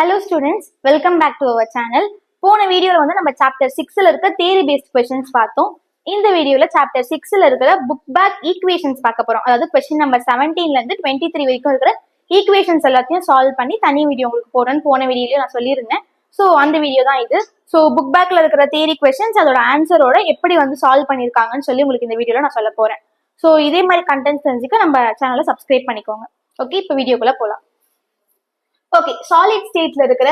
Hello students, welcome back to our channel. போன வீடியோல வந்து நம்ம சாப்டர் 6ல இருக்க தியரி பேஸ்ட் क्वेश्चंस பார்த்தோம். இந்த வீடியோல சாப்டர் 6ல இருக்கிற புக் பேக் ஈக்குவேஷன்ஸ் பார்க்க போறோம். அதாவது क्वेश्चन நம்பர் 17ல இருந்து 23 வரைக்கும் இருக்கிற ஈக்குவேஷன்ஸ் எல்லாத்தையும் சால்வ் பண்ணி தனி வீடியோ உங்களுக்கு போறேன்னு போன வீடியோல நான் சொல்லியிருந்தேன். சோ அந்த வீடியோ தான் இது. சோ புக் பேக்ல இருக்கிற தியரி क्वेश्चंस அதோட ஆன்சரோட எப்படி வந்து சால்வ் பண்ணிருக்காங்கன்னு சொல்லி உங்களுக்கு இந்த வீடியோல நான் சொல்ல போறேன். சோ இதே மாதிரி கண்டென்ட்ஸ் தெரிஞ்சுக்க நம்ம சேனலை சப்ஸ்கிரைப் பண்ணிக்கோங்க. ஓகே, இப்போ வீடியோக்குள்ள போலாம். ஓகே, சாலிட் ஸ்டேட்ல இருக்கிற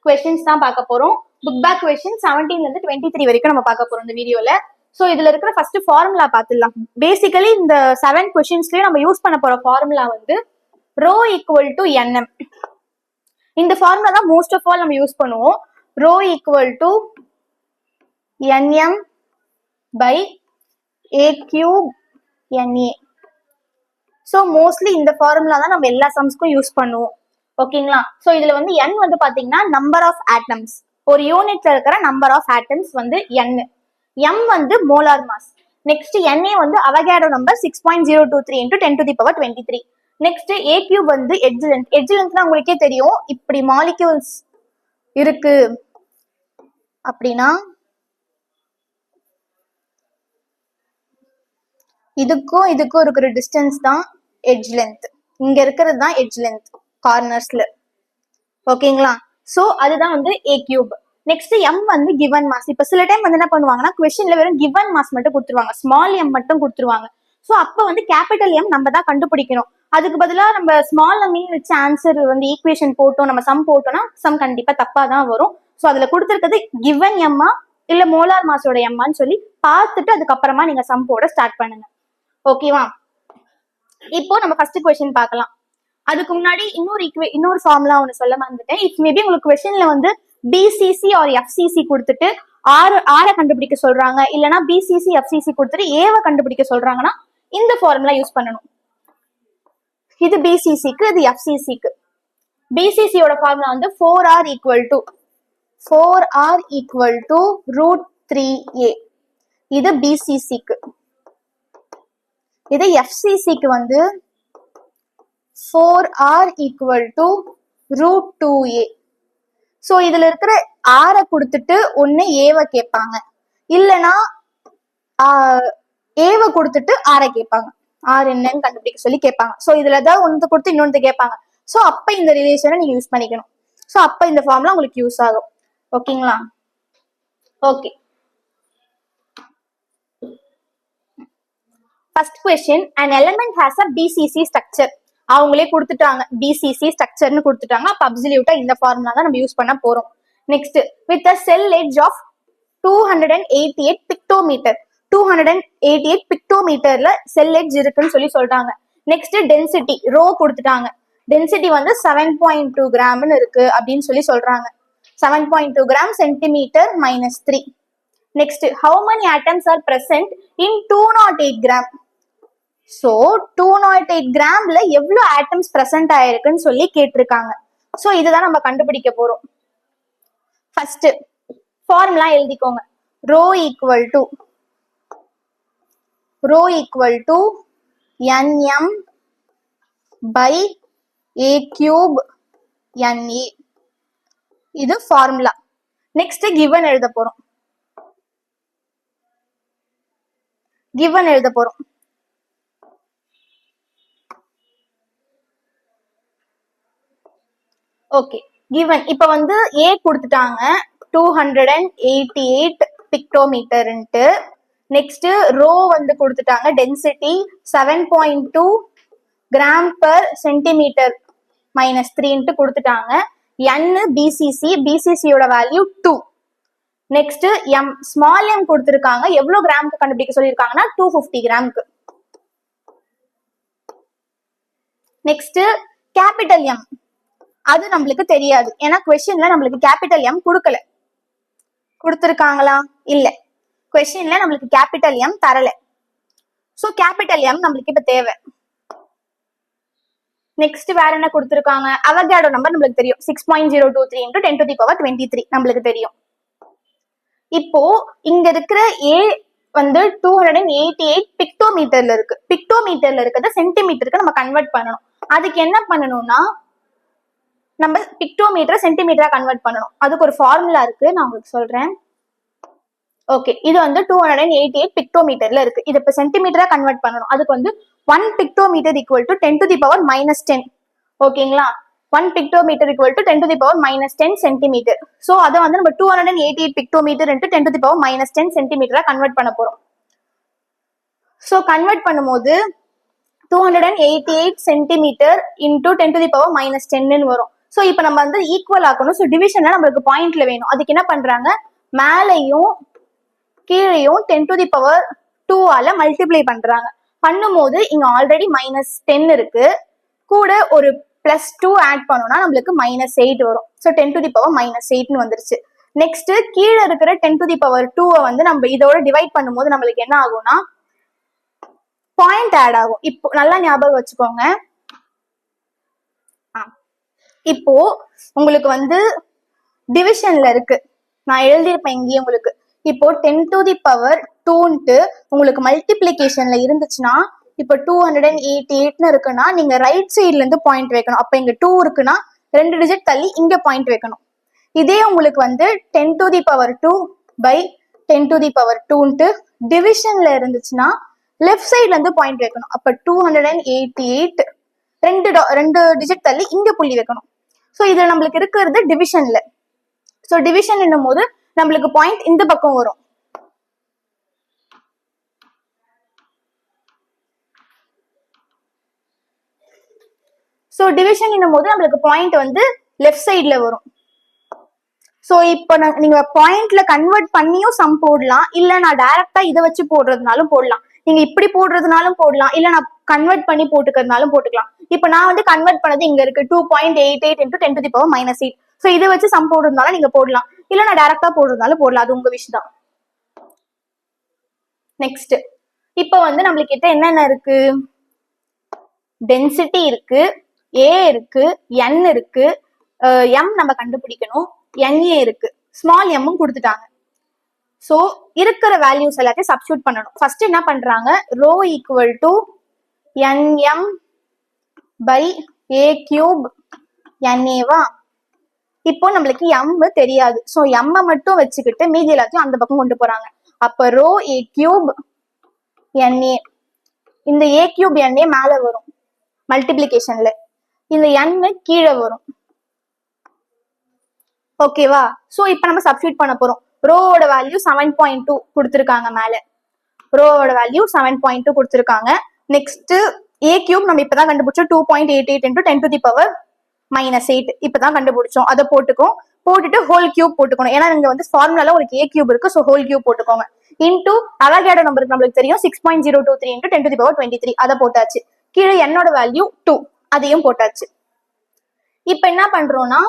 क्वेश्चंस தான் பார்க்க போறோம். புக் பேக் क्वेश्चन 17ல இருந்து 23 வரைக்கும் நம்ம பார்க்க போறோம் இந்த வீடியோல. சோ இதுல இருக்கிற ஃபர்ஸ்ட் ஃபார்முலா பார்த்துடலாம். பேசிக்கலி இந்த 7 क्वेश्चंஸ்லயே நம்ம யூஸ் பண்ண போற ஃபார்முலா வந்து ρ = nm. இந்த ஃபார்முலா தான் மோஸ்ட் ஆஃப் ஆல் நம்ம யூஸ் பண்ணுவோம். ρ = nm by a³ na. So mostly இந்த ஃபார்முலா தான் நம்ம எல்லா சம்ஸ்க்கும் யூஸ் பண்ணுவோம். ஓகேங்களா? சோ இதுல வந்து n வந்து பாத்தீங்கன்னா நம்பர் ஆஃப் ஆட்டம்ஸ், ஒரு யூனிட்ல இருக்கிற நம்பர் ஆஃப் ஆட்டம்ஸ் வந்து n. m வந்து மோலார் மாஸ். நெக்ஸ்ட் na வந்து அவகாட்ரோ நம்பர் 6.023 × 10⁻23. நெக்ஸ்ட் a³ வந்து எட்ஜ் லென்த். எட்ஜ் லென்த்னா உங்களுக்கே தெரியும், இப்படி மாலிக்யூல்ஸ் இருக்கு அப்படின்னா இதுக்கும் இதுக்கும் இருக்கிற டிஸ்டன்ஸ் தான் எட்ஜ் லென்த். இங்க இருக்கிறது தான் எட்ஜ் லென்த் கார்னர்ஸ்ல. ஓகேங்களா? சோ அதுதான் வந்து a³. நெக்ஸ்ட் m வந்து கிவன் மாஸ். இப்ப சில டைம் வந்து என்ன பண்ணுவாங்கன்னா क्वेश्चनல வெறும் கிவன் மாஸ் மட்டும் கொடுத்துருவாங்க, ஸ்மால் m மட்டும் கொடுத்துருவாங்க. சோ அப்ப வந்து கேபிட்டல் m நம்ம தான் கண்டுபிடிக்கணும். அதுக்கு பதிலா நம்ம ஸ்மால் m வச்சு ஆன்சர் வந்து ஈக்குவேஷன் போட்டோம், நம்ம சம் போட்டோம்னா சம் கண்டிப்பா தப்பா தான் வரும். சோ அதுல கொடுத்துருக்கிறது கிவன் m இல்ல மோலார் மாஸோட m சொல்லி பார்த்துட்டு அதுக்கப்புறமா நீங்க சம் போட ஸ்டார்ட் பண்ணுங்க. ஓகேவா? இப்போ நம்ம ஃபர்ஸ்ட் क्वेश्चन பார்க்கலாம். அதுக்கு முன்னாடி இன்னொரு ஃபார்முலா ஒன்னு சொல்ல மறந்துட்டேன். இஃப் மேபி உங்களுக்கு क्वेश्चनல வந்து பிசிசி ஆர் எஃப்சிசி கொடுத்துட்டு ஆரை கண்டுபிடிக்க சொல்றாங்க, இல்லனா பிசிசி எஃப்சிசி கொடுத்துட்டு ஏவை கண்டுபிடிக்க சொல்றாங்கன்னா இந்த ஃபார்முலா யூஸ் பண்ணணும். இது பிசிசிக்கு, இது எஃப்சிசிக்கு. பிசிசியோட ஃபார்முலா வந்து 4r = √3a. இது பிசிசிக்கு. இது எஃப்சிசிக்கு வந்து 4r = √2a. சோ இதுல இருக்கிற ஆரை கொடுத்துட்டு ஒண்ணு ஏவை கேட்பாங்க, இல்லனா ஏவை கொடுத்துட்டு ஆரை கேட்பாங்க, ஆர் என்னன்னு கண்டுபிடிக்க சொல்லி கேட்பாங்க. சோ இதுல ஏதாவது ஒன்று கொடுத்து இன்னொன்று கேட்பாங்க. சோ அப்ப இந்த ரிலேஷனை நீங்க யூஸ் பண்ணிக்கணும். சோ அப்ப இந்த ஃபார்முலா உங்களுக்கு யூஸ் ஆகும். ஓகேங்களா? Okay, first question, an element has a BCC structure. அவங்களே கொடுத்துட்டாங்க, BCC ஸ்ட்ரக்சர்னு கொடுத்துட்டாங்க. அப்ப அப்சல்யூட்டா இந்த ஃபார்முலா தான் நம்ம யூஸ் பண்ண போறோம். Next, with a cell edge of 288 picometer. 288 picometerல செல் எட்ஜ் இருக்குன்னு சொல்லி சொல்றாங்க. நெக்ஸ்ட் டென்சிட்டி ரோ கொடுத்துட்டாங்க. டென்சிட்டி வந்து 7.2 கிராம்னு இருக்கு அப்படின்னு சொல்லி சொல்றாங்க. 7.2 gram centimetre -3. Next, how many atoms are present in 208 கிராம்? சோ 208 கிராம்ல எவ்வளவு ஆட்டம்ஸ் பிரசன்ட் ஆயிருக்குன்னு சொல்லி கேட்டிருக்காங்க. சோ இதுதான் நம்ம கண்டுபிடிக்க போறோம். ஃபர்ஸ்ட் ஃபார்முலா எழுதிக்கோங்க. ρ = nm by a³ na. இது ஃபார்முலா. நெக்ஸ்ட் கிவன் எழுத போறோம். ஓகே, கிவன் இப்ப வந்து ஏ கொடுத்துட்டாங்க 288 பிக்டோமீட்டர்ன்ட்டு. நெக்ஸ்ட் ரோ வந்து கொடுத்துட்டாங்க, டென்சிட்டி 7.2 கிராம் per சென்டிமீட்டர் -3 கொடுத்துட்டாங்க. n பிசிசியோட value 2. Next m small m கொடுத்திருக்காங்க, எவ்வளவு கிராமுக்கு கண்டுபிடிக்க சொல்லியிருக்காங்கன்னா 250 கிராமுக்கு. நெக்ஸ்ட் கேபிட்டல் m, அது நம்மளுக்கு தெரியாது, ஏன்னா क्वेश्चनல நம்மளுக்கு கேபிட்டல் m கொடுத்திருக்காங்களா? இல்ல, क्वेश्चनல நம்மளுக்கு கேபிட்டல் m தரல. சோ கேபிட்டல் m நம்மளுக்கு இப்ப தேவை. நெக்ஸ்ட் வேற என்ன கொடுத்திருக்காங்க? அவகாட்ரோ நம்பர் நம்மளுக்கு தெரியும், 6.023 × 10⁻23 நம்மளுக்கு தெரியும். இப்போ இங்க இருக்கிற a வந்து 288 பிக்டோமீட்டர்ல இருக்கு. பிக்டோமீட்டர்ல இருக்கிறத சென்டிமீட்டருக்கு நம்ம கன்வெர்ட் பண்ணணும். அதுக்கு என்ன பண்ணணும்னா நம்ம பிக்டோமீட்டர் சென்டிமீட்டரா கன்வெர்ட் பண்ணணும். அதுக்கு ஒரு ஃபார்முலா இருக்கு, நான் உங்களுக்கு சொல்றேன். ஓகே, இது வந்து 288 பிக்டோமீட்டர்ல இருக்கு. இது இப்ப சென்டிமீட்டரா கன்வெர்ட் பண்ணணும். அதுக்கு வந்து 1 picometre equal to 10 to the power minus 10. ஓகேங்களா, 1 picometre equal to 10 to the power minus 10 centimetre. So அதை வந்து நம்ம 288 picometre into 10 to the power minus 10 சென்டிமீட்டரா கன்வெர்ட் பண்ண போறோம். ஸோ கன்வெர்ட் பண்ணும்போது 288 centimetre into 10 to the power minus 10 வரும். So இப்போ நம்ம வந்து ஈக்குவல் ஆக்கணும். ஸோ டிவிஷன்ல நம்மளுக்கு பாயிண்ட்ல வேணும். அதுக்கு என்ன பண்றாங்க, மேலையும் கீழையும் 10 to the power 2 மல்டிப்ளை பண்றாங்க. பண்ணும்போது இங்க ஆல்ரெடி -10 இருக்கு, கூட ஒரு +2 ஆட் பண்ணோம்னா நம்மளுக்கு -8 வரும். ஸோ 10 to the power -8 வந்துருச்சு. நெக்ஸ்ட் கீழே இருக்கிற 10 to the power 2 வந்து நம்ம இதோட டிவைட் பண்ணும்போது நம்மளுக்கு என்ன ஆகும்னா பாயிண்ட் ஆட் ஆகும். இப்போ நல்லா ஞாபகம் வச்சுக்கோங்க. இப்போ உங்களுக்கு வந்து டிவிஷன்ல இருக்கு, நான் எழுதியிருப்பேன் இங்கேயே உங்களுக்கு. இப்போ 10 to the power 2 உங்களுக்கு மல்டிபிளிகேஷன்ல இருந்துச்சுன்னா, இப்போ 288 இருக்குன்னா நீங்க ரைட் சைட்ல இருந்து பாயிண்ட் வைக்கணும். அப்ப இங்க 2 இருக்குன்னா 2 டிஜிட் தள்ளி இங்க பாயிண்ட் வைக்கணும். இதே உங்களுக்கு வந்து 10 to the power 2 by 10 to the power 2 டிவிஷன்ல இருந்துச்சுன்னா லெஃப்ட் சைட்ல இருந்து பாயிண்ட் வைக்கணும். அப்ப 288 ரெண்டு டிஜிட் தள்ளி இங்க புள்ளி வைக்கணும். ஸோ இதுல நம்மளுக்கு இருக்கிறது டிவிஷன்ல. ஸோ டிவிஷன் என்னும் போது நம்மளுக்கு பாயிண்ட் இந்த பக்கம் வரும். ஸோ டிவிஷன் என்னும் போது நம்மளுக்கு பாயிண்ட் வந்து லெஃப்ட் சைட்ல வரும். ஸோ இப்போ நீங்க பாயிண்ட்ல கன்வெர்ட் பண்ணியும் சம் போடலாம், இல்ல நான் டைரக்டா இதை வச்சு போடுறதுனாலும் போடலாம். நீங்க இப்படி போடுறதுனாலும் போடலாம், இல்ல நான் கன்வெர்ட் பண்ணி போட்டுக்கிறதுனாலும் போட்டுக்கலாம். இப்போ நான் வந்து கன்வெர்ட் பண்ணது இங்க இருக்கு 2.88 into 10 to the power -8. So இதை வச்சு சம் போடுறதுனால நீங்க போடலாம், இல்ல நான் டைரக்டா போடுறதுனாலும் போடலாம், அது உங்க விஷ் தான். நெக்ஸ்ட் இப்போ வந்து நம்மளுக்கு கிட்ட என்னென்ன இருக்கு, டென்சிட்டி இருக்கு, ஏ இருக்கு, என் இருக்கு, எம் நம்ம கண்டுபிடிக்கணும், NA இருக்கு, ஸ்மால் எம்மும் கொடுத்துட்டாங்க. ஸோ இருக்கிற வேல்யூஸ் எல்லாத்தையும் சப்ஸ்டியூட் பண்ணணும். ஃபர்ஸ்ட் என்ன பண்றாங்க, rho equal to NM by A cube NAவா. இப்போ நம்மளுக்கு M தெரியாது, ஸோ M மட்டும் வச்சுக்கிட்டு மீதி எல்லாத்தையும் அந்த பக்கம் கொண்டு போறாங்க. அப்ப ரோ A cube NA, இந்த A cube NA மேல வரும் மல்டிபிளிகேஷன்ல, இந்த N கீழே வரும். ஓகேவா, சோ இப்போ நம்ம சப்ஸ்டியூட் பண்ண போறோம். ரோவோட வேல்யூ 7.2 கொடுத்துருக்காங்க, மேல ரோவோட வேல்யூ 7.2 கொடுத்துருக்காங்க. நெக்ஸ்ட் ஏ கியூப் நம்ம இப்பதான் கண்டுபிடிச்சோம், 2.88 into 10 to the power -8 இப்பதான் கண்டுபிடிச்சோம். அதை போட்டுட்டு ஹோல் கியூப் போட்டுக்கணும். ஏன்னா இங்க வந்து ஃபார்முலால உங்களுக்கு ஏ கியூப் இருக்கு, ஸோ ஹோல் கியூப் போட்டுக்கோங்க. இன்டூ அவகேடோ நம்பருக்கு நம்மளுக்கு தெரியும் 6.023 into 10 to the power 23, அதை போட்டாச்சு. கீழே என்னோட வேல்யூ 2, அதையும் போட்டாச்சு. இப்ப என்ன பண்றோம்னா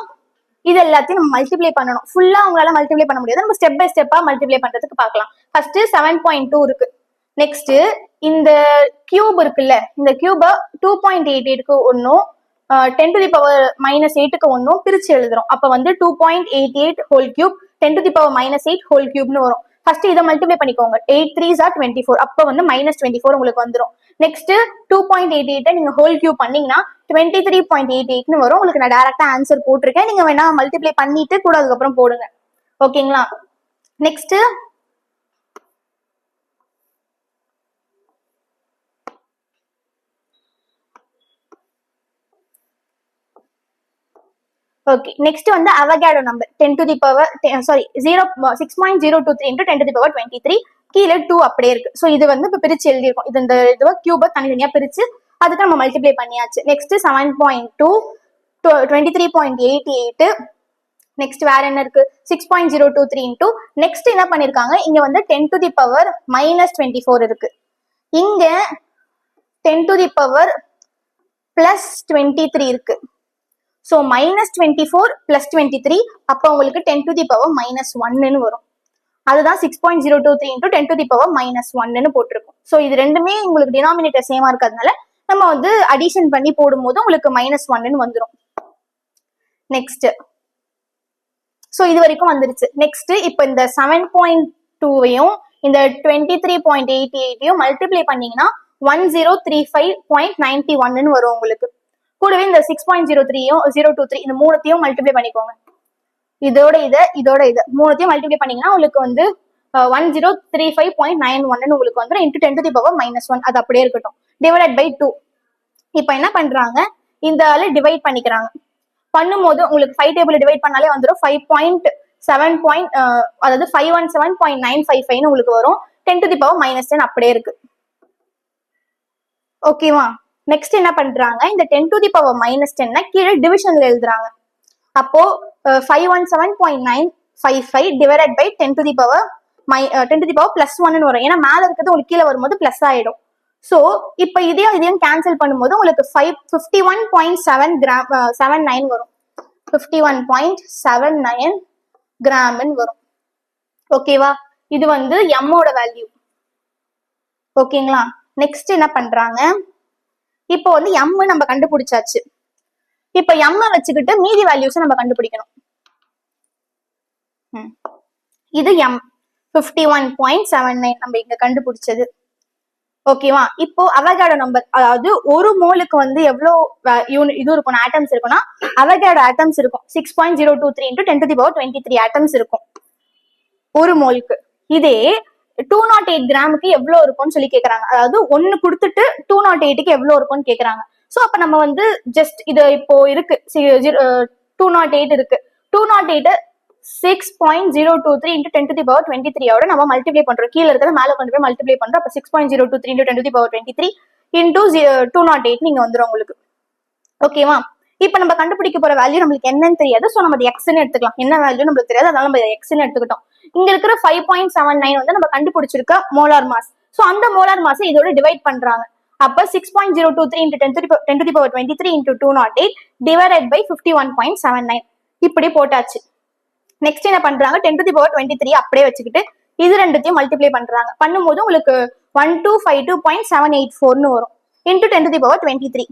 இது எல்லாத்தையும் நம்ம மல்டிப்ளை பண்ணணும். ஃபுல்லா உங்களால மல்டிப்ளை பண்ண முடியாது, நம்ம ஸ்டெப் பை ஸ்டெப்பா மல்டிப்ளை பண்றதுக்கு பார்க்கலாம். ஃபர்ஸ்ட் 7.2 இருக்கு. நெக்ஸ்ட் இந்த கியூப் இருக்குல்ல, இந்த கியூப 2.88க்கு ஒன்னும் 10 to the power -8க்கு ஒன்னும் பிரிச்சு எழுதுறோம். அப்ப வந்து 2.88 whole cube 10 to the power -8 whole கியூப்னு வரும். ஃபர்ஸ்ட் இதை மல்டிப்ளை பண்ணிக்கோங்க. 8 3s are 24, அப்ப வந்து -24 உங்களுக்கு வந்துடும். நெக்ஸ்ட் 2.88 நீங்க ஹோல் கியூப் பண்ணீங்கன்னா 23.88 வரும். உங்களுக்கு நான் டைரக்டா ஆன்சர் போட்டிருக்கேன், நீங்க வேணா மல்டிப்ளை பண்ணிட்டு கூட அதுக்கப்புறம் போடுங்க. ஓகேங்களா, நெக்ஸ்ட் ஓகே, நெக்ஸ்ட் வந்து avocado number 10 to the power 6.023 into 10 to the power 23, கீழே 2 அப்படியே இருக்கு. ஸோ இது வந்து இப்போ பிரிச்சு எழுதியிருக்கோம். இது இந்த இதுவா கியூபை தனித்தனியா பிரிச்சு அதுக்கு நம்ம மல்டிப்ளை பண்ணியாச்சு. நெக்ஸ்ட் 7.2 23.88, நெக்ஸ்ட் வேற என்ன இருக்கு 6.023 into, நெக்ஸ்ட் என்ன பண்ணிருக்காங்க, இங்க வந்து 10 to the power -24 இருக்கு, இங்க 10 to the power +23 இருக்கு. ஸோ -24 +23, அப்போ உங்களுக்கு 10 to the power -1 வரும். அதுதான் 6.023 into 10 to the power -1 போட்டிருக்கும். ஸோ இது ரெண்டுமே உங்களுக்கு டினாமினேட்டர் சேமா இருக்கிறதுனால நம்ம வந்து அடிஷன் பண்ணி போடும்போது உங்களுக்கு -1 வந்துடும். நெக்ஸ்ட் ஸோ இது வரைக்கும் வந்துருச்சு. நெக்ஸ்ட் இப்போ இந்த 7.2வையும் இந்த 23.88 மல்டிப்ளை பண்ணீங்கன்னா 1035.91 வரும் உங்களுக்கு. கூடவே இந்த 6.03யும் 023 இந்த மூணுத்தையும் மல்டிப்ளை பண்ணிக்கோங்க. இதோட இது மூணுத்தையும் மல்டிப்ளை பண்ணீங்கன்னா உங்களுக்கு வந்து 1035.91 உங்களுக்கு வந்து இன்டூ 10 to the power -1 அது அப்படியே இருக்கட்டும். Divided by 2. இப்போ என்ன பண்றாங்க, இந்த டிவைட் பண்ணிக்கிறாங்க. பண்ணும்போது உங்களுக்கு 5 டேபிள் டிவைட் பண்ணாலே வந்துடும் 5.7 அதாவது 517.955 உங்களுக்கு வரும். 10 to the power -10 அப்படியே இருக்கு. ஓகேவா? நெக்ஸ்ட் என்ன பண்றாங்க, இந்த 10 to the power -10 கீழே டிவிஷன்ல எழுதுறாங்க. அப்போ 517.955 divided by 10 to the power +1 வரும். ஏன்னா மேல இருக்கிறது உங்களுக்கு கீழே வரும்போது பிளஸ் ஆயிடும். சோ இப்ப இதையும் கேன்சல் பண்ணும்போது உங்களுக்கு 51.79 வரும். 51.79 கிராம் வரும். ஓகேவா? இது வந்து எம்மோட வேல்யூ. ஓகேங்களா? நெக்ஸ்ட் என்ன பண்றாங்க, இப்போ வந்து எம் நம்ம கண்டுபிடிச்சாச்சு. இப்ப எம் வச்சுக்கிட்டு மீதி வேல்யூஸ் நம்ம கண்டுபிடிக்கணும். இது எம் 51.79 நம்ம இங்க கண்டுபிடிச்சது. ஓகேவா? இப்போ அவகேடோ நம்பர், அதாவது ஒரு மோலுக்கு வந்து எவ்வளவு இது இருக்கும் ஆட்டம்ஸ் இருக்கும்னா அவகேடோ ஆட்டம்ஸ் இருக்கும் 6.023 into 10 to the power 23 atoms இருக்கும் ஒரு மோலுக்கு. இதே 208 கிராமுக்கு எவ்வளவு இருக்கும்னு சொல்லி கேக்குறாங்க. அதாவது ஒன்னு கொடுத்துட்டு 208க்கு எவ்வளவு இருக்கும்னு கேக்குறாங்க. சோ அப்ப நம்ம வந்து ஜஸ்ட் இது இப்போ இருக்கு 208 இருக்கு. 208 6.023 into 10 to the power 23 ஓட நம்ம மல்டிப்ளை பண்றோம். கீழே இருக்கிறத மேல கொண்டு போய் மல்டிப்ளை பண்றோம். அப்ப 6.023 into 10 to the power 23 into 208 நீங்க வந்துடும் உங்களுக்கு. ஓகேவா? இப்ப நம்ம கண்டுபிடிக்க போற வேல்யூ நம்மளுக்கு என்னன்னு தெரியாது. சோ நம்ம எக்ஸ்ன்னு எடுத்துக்கலாம். என்ன வேல்யூ நம்மளுக்கு தெரியாது, அதனால நம்ம எக்ஸ்ன்னு எடுத்துக்கிட்டோம். இங்க இருக்கிற 5.79 வந்து நம்ம கண்டுபிடிச்சிருக்க மோலார் மாஸ். சோ அந்த மோலார் மாஸ் இதோட டிவைட் பண்றாங்க. அப்ப 6.023 into 10 to the power 23 into 208 divided by 51.79 இப்படி போட்டாச்சு. நெக்ஸ்ட் என்ன பண்றாங்க, 10 to the power 23 அப்படியே வச்சுக்கிட்டு இது ரெண்டுத்தையும் மல்டிப்ளை பண்றாங்க. பண்ணும்போது உங்களுக்கு 1252.784 வரும் into 10 to the power 23.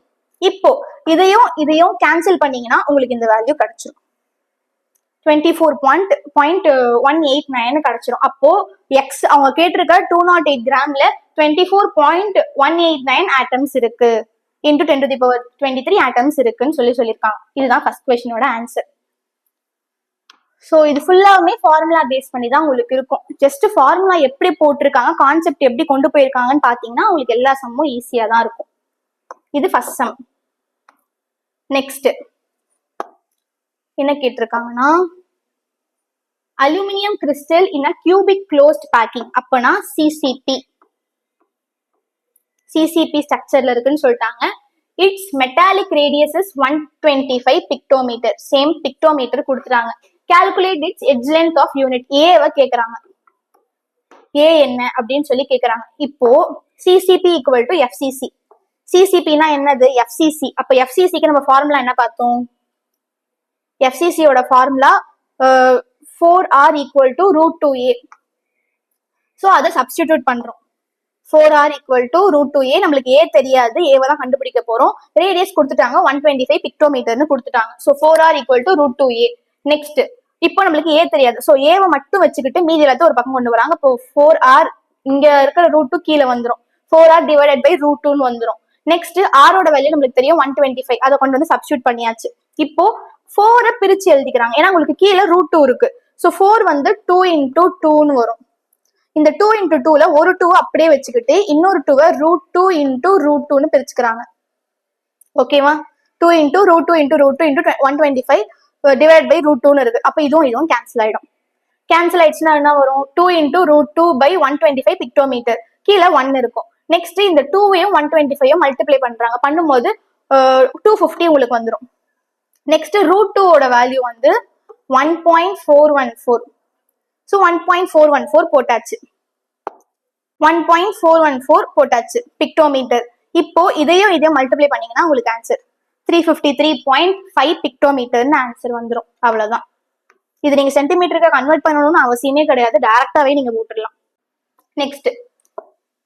இப்போ இதையும் கேன்சல் பண்ணீங்கன்னா உங்களுக்கு இந்த வேல்யூ கிடைச்சிடும். 24.189 கிடைச்சிடும். அப்போ எக்ஸ் அவங்க கேட்டிருக்க 208 கிராம்ல 24.189 ஆட்டம்ஸ் இருக்கு into 10 to the power 23 atoms இருக்குன்னு சொல்லியிருக்காங்க. இதுதான் ஃபர்ஸ்ட் क्वेश्चनோட ஆன்சர். சோ இது ஃபுல்லாவுமே ஃபார்முலா பேஸ் பண்ணி தான் உங்களுக்கு இருக்கும். ஜஸ்ட் ஃபார்முலா எப்படி போட்டிருக்காங்க, கான்செப்ட் எப்படி கொண்டு போயிருக்காங்கன்னு பாத்தீங்கன்னா உங்களுக்கு எல்லா சம்மும் ஈஸியா தான் இருக்கும். இது ஃபர்ஸ்ட் சம். நெக்ஸ்ட் என்ன கேட்டிருக்காங்கன்னா, aluminium crystal in a cubic closed packing அப்பனா சிசிபி ஸ்ட்ரக்சர்ல இருக்குன்னு சொல்லிட்டாங்க. Its metallic radius is 125 picometre. Same picometre கொடுத்துறாங்க. Calculate its edge length of unit. ஏவை கேக்குறாங்க. ஏ என்ன அப்படின்னு சொல்லி கேக்குறாங்க. இப்போ சிசிபி ஈக்குவல் டு எஃப்சிசி. சிசிபினா என்னது? எஃப்சிசி. அப்ப எஃப்சிசிக்கு நம்ம ஃபார்முலா என்ன பார்த்தோம்? எஃப்சிசியோட formula 4R equal to √2a. So அதை சப்ஸ்டிடியூட் பண்றோம். 4R equal to √2a. நம்மளுக்கு ஏ தெரியாது, ஏவை தான் கண்டுபிடிக்க போறோம். ரேடியஸ் கொடுத்துட்டாங்க 125 பிக்டோமீட்டர்னு கொடுத்துட்டாங்க. So 4R equal to √2a. Next இப்போ நம்மளுக்கு ஏ தெரியாது. சோ ஏவை மட்டும் வச்சுக்கிட்டு மீதி எல்லாத்தையும் ஒரு பக்கம் கொண்டு வராங்க. இப்போ 4R இங்க இருக்கிற √2 கீழே வந்துடும். 4R divided by √2 வந்துடும். நெக்ஸ்ட் ஆரோட வேல்யூ நம்மளுக்கு தெரியும் 125. அதை கொண்டு வந்து சப்ஸ்டியூட் பண்ணியாச்சு. இப்போ 4 பிரிச்சு எழுதிக்கிறாங்க. ஏன்னா உங்களுக்கு கீழே √2 இருக்கு. சோ 4 வந்து 2 into 2 வரும். இந்த 2 into 2ல ஒரு 2 அப்படியே வச்சுக்கிட்டு இன்னொரு 2 √2 into √2 பிரிச்சுக்கிறாங்க. ஓகேவா? 2 into √2 into √2 into 125 divide by √2 இருக்கு. அப்ப இதுவும் கேன்சல் ஆயிடும். கேன்சல் ஆயிடுச்சுன்னா என்ன வரும்? 2 into √2 by 125 பிக்டோமீட்டர். கீழே 1 இருக்கும். நெக்ஸ்ட் இந்த 2வையும் 125 மல்டிப்ளை பண்றாங்க. பண்ணும்போது 250 உங்களுக்கு வந்துடும். நெக்ஸ்ட் √2ஓட வேல்யூ வந்து 1.414. ஸோ 1.414 போட்டாச்சு. 1.414 போட்டாச்சு பிக்டோமீட்டர். இப்போ இதையும் மல்டிப்ளை பண்ணீங்கன்னா உங்களுக்கு ஆன்சர் 353.5 பிக்டோமீட்டர்னு ஆன்சர் வந்துடும். அவ்வளவுதான். இது நீங்க சென்டிமீட்டருக்கு கன்வெர்ட் பண்ணணும்னு அவசியமே கிடையாது, டைரக்டாவே நீங்க போட்டுடலாம். Next,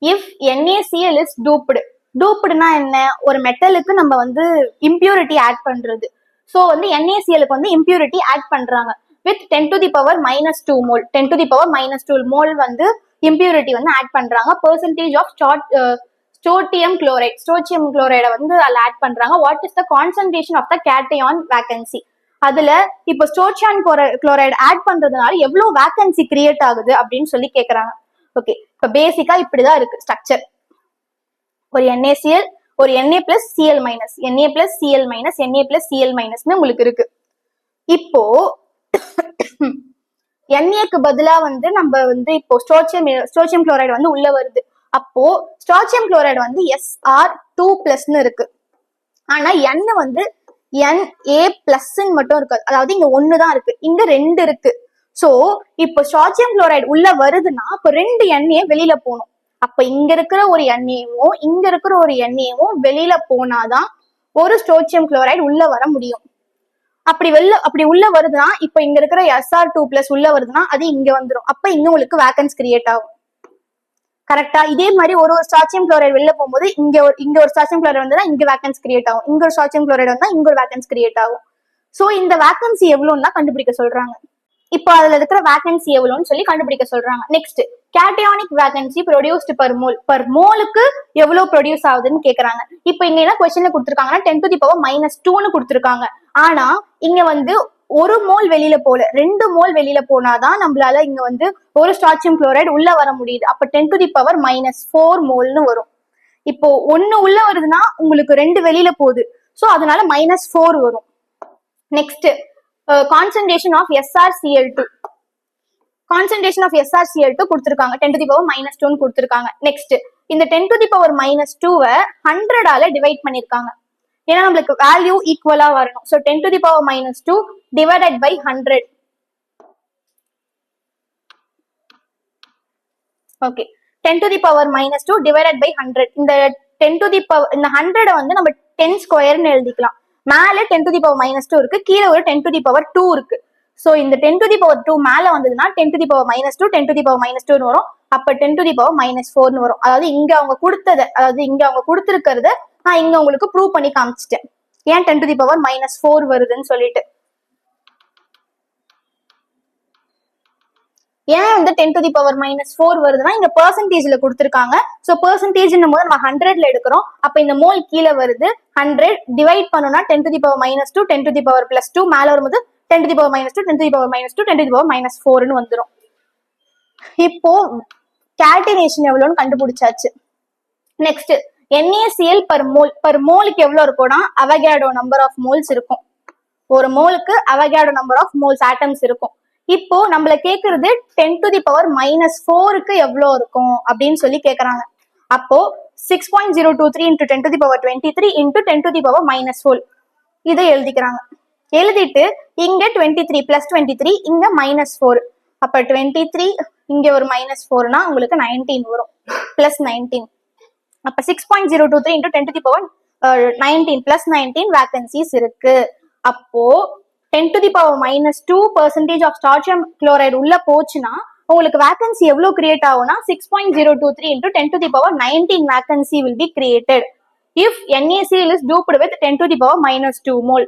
if NaCl is doped. டூப்டுனா என்ன? ஒரு மெட்டலுக்கு நம்ம வந்து இம்பியூரிட்டி ஆட் பண்றது. சோ வந்து NaClக்கு வந்து இம்பியூரிட்டி ஆட் பண்றாங்க with 10 to the power -2 mole. 10 to the power -2 mole வந்து இம்பியூரிட்டி வந்து ஆட் பண்றாங்க. பெர்சன்டேஜ் ஆஃப் ஸ்டோச்சியம் குளோரைடை வந்து அதுல ஆட் பண்றாங்க. What is the concentration of the cation vacancy? அதுல இப்போ ஸ்டோச்சியம் குளோரைடு ஆட் பண்றதுனால எவ்வளவு வேகன்சி கிரியேட் ஆகுது அப்படின்னு சொல்லி கேக்குறாங்க. ஓகே, இப்ப பேசிக்கா இப்படிதான் இருக்கு ஸ்ட்ரக்சர். ஒரு NaCl, ஒரு Na plus Cl minus, Na plus Cl minus, Na plus Cl மைனஸ்னு உங்களுக்கு இருக்கு. இப்போ NAக்கு பதிலா வந்து நம்ம வந்து இப்போ ஸ்டோச்சியம் குளோரைடு வந்து உள்ள வருது. அப்போ ஸ்டோச்சியம் குளோரைடு வந்து Sr2+ இருக்கு. ஆனா N வந்து Na+ மட்டும் இருக்காது. அதாவது இங்க 1 தான் இருக்கு, இங்க 2 இருக்கு. சோ இப்போ ஸ்டோச்சியம் குளோரைடு உள்ள வருதுன்னா அப்ப 2 Na வெளியில போகணும். அப்ப இங்க இருக்கிற ஒரு Naவும் இங்க இருக்கிற ஒரு Naவும் வெளியில போனாதான் ஒரு ஸ்டோச்சியம் குளோரைடு உள்ள வர முடியும். அப்படி உள்ள வருதுன்னா இப்ப இங்க இருக்கிற Sr2+ உள்ள வருதுன்னா அது இங்க வந்துடும். அப்ப இங்க உங்களுக்கு வேகன்ஸ் கிரியேட் ஆகும். கரெக்டா? இதே மாதிரி ஒரு ஸ்டோச்சியம் குளோரைடு வெளில போகும்போது இங்க ஒரு ஸ்டோச்சியம் குளோரைடு வந்தா இங்க வேகன்ஸ் கிரியேட் ஆகும், இங்க ஒரு ஸ்டோச்சியம் குளோரைடு வந்தா இங்க ஒரு வேகன்ஸ் கிரியேட் ஆகும். சோ இந்த வேகன்சி எவ்வளவுன்னா கண்டுபிடிக்க சொல்றாங்க. இப்போ அதுல இருக்கிற வேகன்சி எவ்வளவுன்னு சொல்லி கண்டுபிடிக்க சொல்றாங்க. Next, cationic vacancy produced per மோலுக்கு எவ்வளவு ப்ரொடியூஸ் ஆகுதுன்னு கேக்குறாங்க. இப்போ இங்க என்ன கொஸ்டின்ல கொடுத்துருக்காங்கன்னா 10⁻²ன்னு கொடுத்துருக்காங்க. ஆனா இங்க வந்து 1 மோல் வெளியில போல, 2 மோல் வெளியில போனாதான் நம்மளால இங்க வந்து ஒரு ஸ்டோச்சியம் குளோரைடு உள்ள வர முடியுது. அப்ப 10⁻⁴ மோல்னு வரும். இப்போ 1 உள்ள வருதுன்னா உங்களுக்கு 2 வெளியில போகுது, சோ அதனால -4 வரும். Next, concentration of SrCl2. Concentration of SrCl2 கொடுத்திருக்காங்க, 10⁻⁻2 கொடுத்திருக்காங்க. நெக்ஸ்ட், இந்த 10⁻⁻2 100ஆல டிவைட் பண்ணிருக்காங்க. ஏன்னா நம்மளுக்கு வேல்யூ ஈக்குவலா வரணும். So 10⁻⁻2 divided by 100. Okay, 10⁻⁻2 divided by 100. இந்த 100 வந்து நம்ம 10 ஸ்கொயர்னு எழுதிக்கலாம். மேல 10⁻⁻2 இருக்கு, கீழே ஒரு 10⁻2 இருக்கு. சோ இந்த 10⁻2 மேல வந்ததுன்னா 10⁻2 10⁻2 வரும். அப்ப 10⁻⁻4 வரும். அதாவது இங்க அவங்க கொடுத்தது, அதாவது இங்க அவங்க கொடுத்திருக்கிறத நான் இங்க உங்களுக்கு ப்ரூவ் பண்ணி காமிச்சிட்டேன். ஏன் 10⁻⁻4 வருதுன்னு சொல்லிட்டு. ஏன் வந்து 10⁻⁻4 வருதுன்னா இங்க பெர்சன்டேஜ்ல கொடுத்திருக்காங்க. சோ பெர்சன்டேஜ்னும் போது நம்ம 100ல எடுக்கிறோம். அப்ப இந்த மோல் கீழே வருது, 100 டிவைட் பண்ணோம்னா 10⁻2 10⁻+2 மேல வரும்போது 10⁻2 10⁻2 10⁻4ன்னு வந்துடும். இப்போ கேல்குலேஷன் எவ்வளவுன்னு கண்டுபிடிச்சாச்சு. நெக்ஸ்ட், NaCl per மோலுக்கு எவ்வளவு இருக்கும்னா அவகேடோ நம்பர் ஆஃப் மோல்ஸ் இருக்கும். ஒரு மோலுக்கு Avogadro number of moles atoms இருக்கும். இப்போ நம்மள கேக்குறது 10⁻⁻4க்கு எவ்வளவு இருக்கும் அப்படின்னு சொல்லி கேக்குறாங்க. அப்போ 6.023 into 10⁻23 into 10⁻⁻4 இதை எழுதிக்கிறாங்க. எழுதிட்டு இங்க 23 plus 23 இங்க -4. அப்ப 23 இங்க ஒரு -4னா உங்களுக்கு 19 வரும், plus 19. அப்ப 6.023 into 10⁻19 plus 19 வேகன்சிஸ் இருக்கு. அப்போ 10⁻⁻2% ஆஃப் ஸ்டோச்சியம் குளோரைடு உள்ள போச்சுன்னா உங்களுக்கு வேகன்சி எவ்வளவு கிரியேட் ஆகும்னா 6.023 into 10⁻19 vacancy will be created if NaCl is doped with 10⁻2 mole.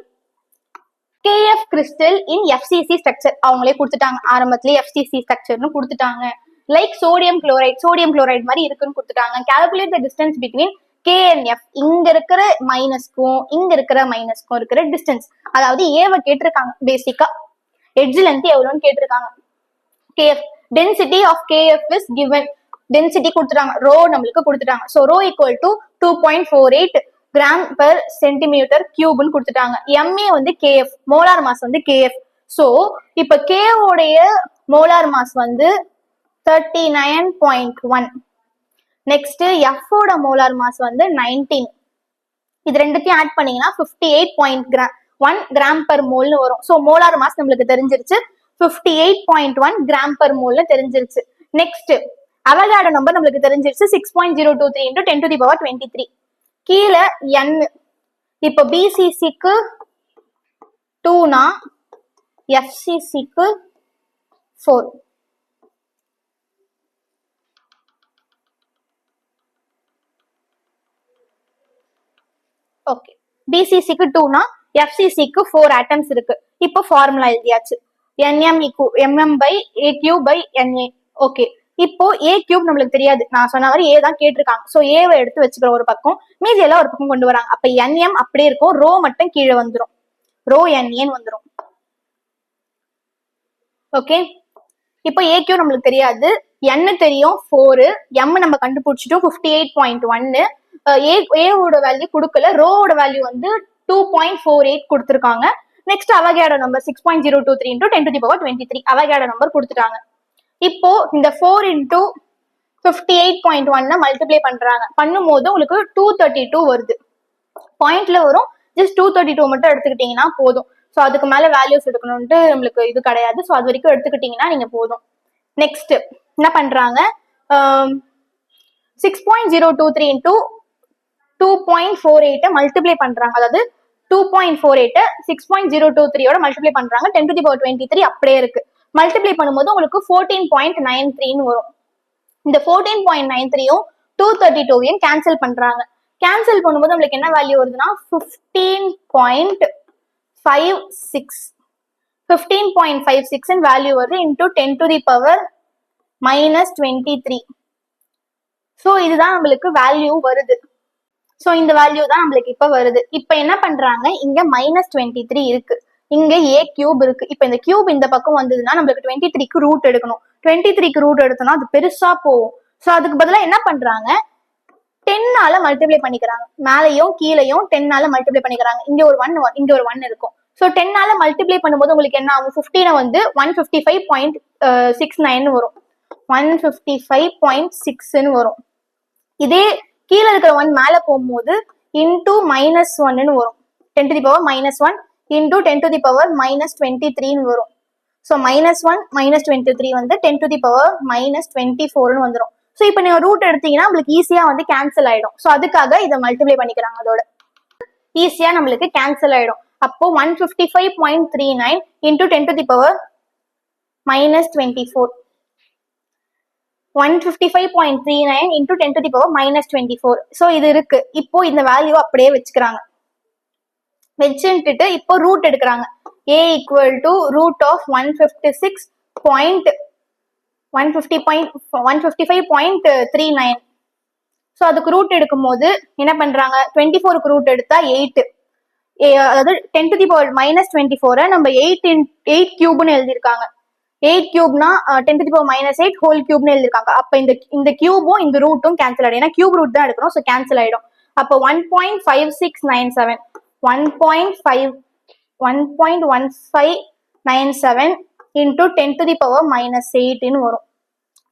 KF crystal in FCC structure அவங்களே கொடுத்துட்டாங்க, ஆரம்பத்திலே FCC ஸ்ட்ரக்சர்னு கொடுத்துட்டாங்க. லைக் சோடியம் குளோரைடு மாதிரி இருக்குன்னு கொடுத்துட்டாங்க. Calculate the distance between K and F. இங்க இருக்கிற மைனஸ்க்கும் இங்க இருக்கிற மைனஸ்க்கும் இருக்கிற டிஸ்டன்ஸ், அதாவது ஏவை கேட்டிருக்காங்க. பேசிக்கா எட்ஜ் லென்த் எவ்வளவுன்னு கேட்டிருக்காங்க. KF density of KF is given. Density கொடுத்துட்டாங்க, ரோ நம்மளுக்கு கொடுத்துட்டாங்க. So rho equal to 2.48 gram per centimetre கியூப்னு கொடுத்துட்டாங்க. MA வந்து KF, மோலார் மாஸ் வந்து KF. ஸோ இப்ப K உடைய மோலார் மாஸ் வந்து 39.1. நெக்ஸ்ட் F ஓட மோலார் மாஸ் வந்து 19. இது ரெண்டுத்தையும் ஆட் பண்ணீங்கன்னா 58.1 கிராம் பெர் மோல்னு வரும். ஸோ மோலார் மாஸ் நம்மளுக்கு தெரிஞ்சிருச்சு, 58.1 கிராம் பெர் மோல்னு தெரிஞ்சிருச்சு. நெக்ஸ்ட் அவகாடோ நம்பர் நம்மளுக்கு தெரிஞ்சிருச்சு, 6.023 into 10⁻23. கீழே N. இப்போ BCCக்கு 2னா FCCக்கு 4. ஓகே, BCCக்கு 2னா FCCக்கு 4 ஆட்டம்ஸ் இருக்கு. இப்போ ஃபார்முலா எழுதியாச்சு, MM by AQ by NA. Okay, இப்போ ஏ கியூப் நம்மளுக்கு தெரியாது, நான் சொன்ன மாதிரி ஏ தான் கேட்டிருக்காங்க. சோ ஏவை எடுத்து வச்சுக்கிறோம் ஒரு பக்கம், மீதி எல்லாம் ஒரு பக்கம் கொண்டு வராங்க. அப்ப என்எம் அப்படியே இருக்கும், ரோ மட்டும் கீழே வந்துடும், ரோ என்ஏன்னு வந்துடும். ஓகே, இப்போ ஏ கியூ நம்மளுக்கு தெரியாது, என்ன தெரியும் 4, எம் நம்ம கண்டுபிடிச்சிட்டோம் 58.1. ஏவோட வேல்யூ கொடுக்கல, ரோவோட வேல்யூ வந்து 2.48 கொடுத்துருக்காங்க. Next avocado number 6.023 into 10 to the power 23 avocado number கொடுத்துட்டாங்க. இப்போ இந்த 4 into 58.1 மல்டிப்ளை பண்றாங்க, பண்ணும்போது உங்களுக்கு 232 வருது. பாயிண்ட்ல வரும், ஜஸ்ட் 232 மட்டும் எடுத்துக்கிட்டீங்கன்னா போதும். ஸோ அதுக்கு மேல வேல்யூஸ் எடுக்கணும்ட்டு நம்மளுக்கு இது கிடையாது. ஸோ அது வரைக்கும் எடுத்துக்கிட்டீங்கன்னா நீங்க போதும். நெக்ஸ்ட் என்ன பண்றாங்க, 6.023 into 2.48 மல்டிப்ளை பண்றாங்க. அதாவது 2.48 6.023 மல்டிப்ளை பண்றாங்க. 10 to the power 23 அப்படியே இருக்கு. மல்டிப்ளை பண்ணும்போது உங்களுக்கு 14.93 வரும். இந்த 14.93 232 கேன்சல் பண்றாங்க. கேன்சல் பண்ணும்போது உங்களுக்கு என்ன வேல்யூ வருதுன்னா 15.56 வேல்யூ வருது into 10 to the power -23. So இதுதான் நம்மளுக்கு வேல்யூ வருது. ஸோ இந்த வேல்யூ தான் நம்மளுக்கு இப்ப வருது. இப்ப என்ன பண்றாங்க, இங்க -23 இருக்கு, இங்க ஏ கியூப் இருக்கு. இப்ப இந்த கியூப் இந்த பக்கம் வந்ததுன்னா நம்மளுக்கு 23க்கு ரூட் எடுக்கணும். 23க்கு ரூட் எடுத்தோம்னா அது பெருசா போகும். ஸோ அதுக்கு பதிலாக என்ன பண்றாங்க, 10 மல்டிப்ளை பண்ணிக்கிறாங்க. மேலையும் கீழையும் 10 மல்டிப்ளை பண்ணிக்கிறாங்க. இங்க ஒரு 1 இங்க ஒரு 1 இருக்கும். ஸோ 10 மல்டிப்ளை பண்ணும்போது உங்களுக்கு என்ன ஆகும், 15 வந்து 155.69 வரும், 155.6 வரும். இதே கீழே இருக்கிற 1 மேல போகும்போது இன்டூ -1 வரும், 10 to the power -1 into 10 to the power -23 வரும். ஸோ -1 -23 வந்து 10 to the power -24 வந்துடும். ஸோ இப்போ நீங்க ரூட் எடுத்தீங்கன்னா உங்களுக்கு ஈஸியா வந்து கேன்சல் ஆயிடும். ஸோ அதுக்காக இதை மல்டிப்ளை பண்ணிக்கிறாங்க, அதோட ஈஸியா நம்மளுக்கு கேன்சல் ஆயிடும். அப்போ 155.39 into 10 to the power -24, 155.39 into 10 to the power -24. So இது இருக்கு. இப்போ இந்த வேல்யூ அப்படியே வச்சுக்கிறாங்க, வச்சுட்டு இப்போ ரூட் எடுக்கிறாங்க. a equal to root of 155.39. So அதுக்கு ரூட் எடுக்கும் போது என்ன பண்றாங்க, 24க்கு ரூட் எடுத்தா 8, அதாவது 10 to the power -24 நம்ம 8 கியூப்னு எழுதியிருக்காங்க. 8 கியூப்னா 10 to the power -8 ஹோல் கியூப்னு எழுதியிருக்காங்க. அப்ப இந்த கியூபும் இந்த ரூட்டும் கேன்சல் ஆயிடும், ஏன்னா கியூப் ரூட் தான் எடுக்கணும். ஸோ கேன்சல் ஆயிடும். அப்போ 1.5697 1.1597 இன்டூ 10 to the power -8 வரும்.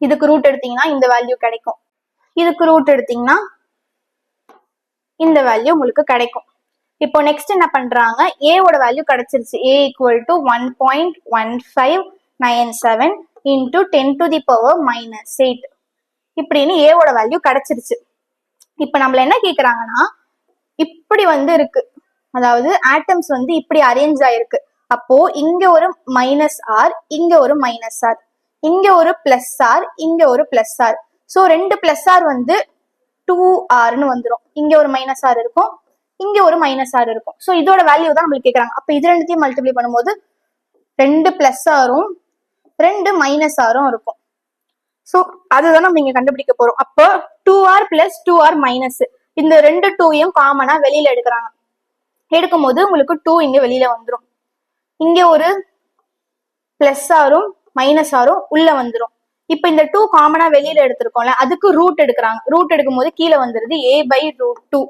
இதுக்கு ரூட் எடுத்தீங்கன்னா இந்த வேல்யூ கிடைக்கும், இதுக்கு ரூட் எடுத்தீங்கன்னா இந்த வேல்யூ உங்களுக்கு கிடைக்கும். இப்போ நெக்ஸ்ட் என்ன பண்றாங்க, ஏவோட வேல்யூ கிடைச்சிருச்சு. a equal to 1.1597 into 10 to the power -8 இப்படின்னு ஏவோட வேல்யூ கிடைச்சிருச்சு. இப்ப நம்மள என்ன கேக்குறாங்கன்னா, இப்படி வந்து இருக்கு, அதாவது ஆட்டம்ஸ் வந்து இப்படி அரேஞ்ச் ஆயிருக்கு. அப்போ இங்க ஒரு -r, இங்க ஒரு -r, இங்க ஒரு +r, இங்க ஒரு +r. ஸோ 2 +r வந்து 2rன்னு வந்துடும். இங்க ஒரு -r இருக்கும், இங்க ஒரு -r இருக்கும். ஸோ இதோட வேல்யூ தான் நம்மளுக்கு கேட்கறாங்க. அப்ப இது ரெண்டுத்தையும் மல்டிப்ளை பண்ணும்போது 2 +rம் 2 -rம் இருக்கும். ஸோ அதுதான் நம்ம இங்க கண்டுபிடிக்க போறோம். அப்போ 2r + 2r - இந்த 2 2யும் காமனா வெளியில எடுக்கிறாங்க. எடுக்கும் போது உங்களுக்கு 2 இங்க வெளியில வந்துடும். இங்க ஒரு +rம் -rம் உள்ள வந்துடும். இப்ப இந்த 2 காமனா வெளியில எடுத்திருக்கோம்ல, அதுக்கு ரூட் எடுக்கிறாங்க. ரூட் எடுக்கும் போது கீழே வந்துருது a/√2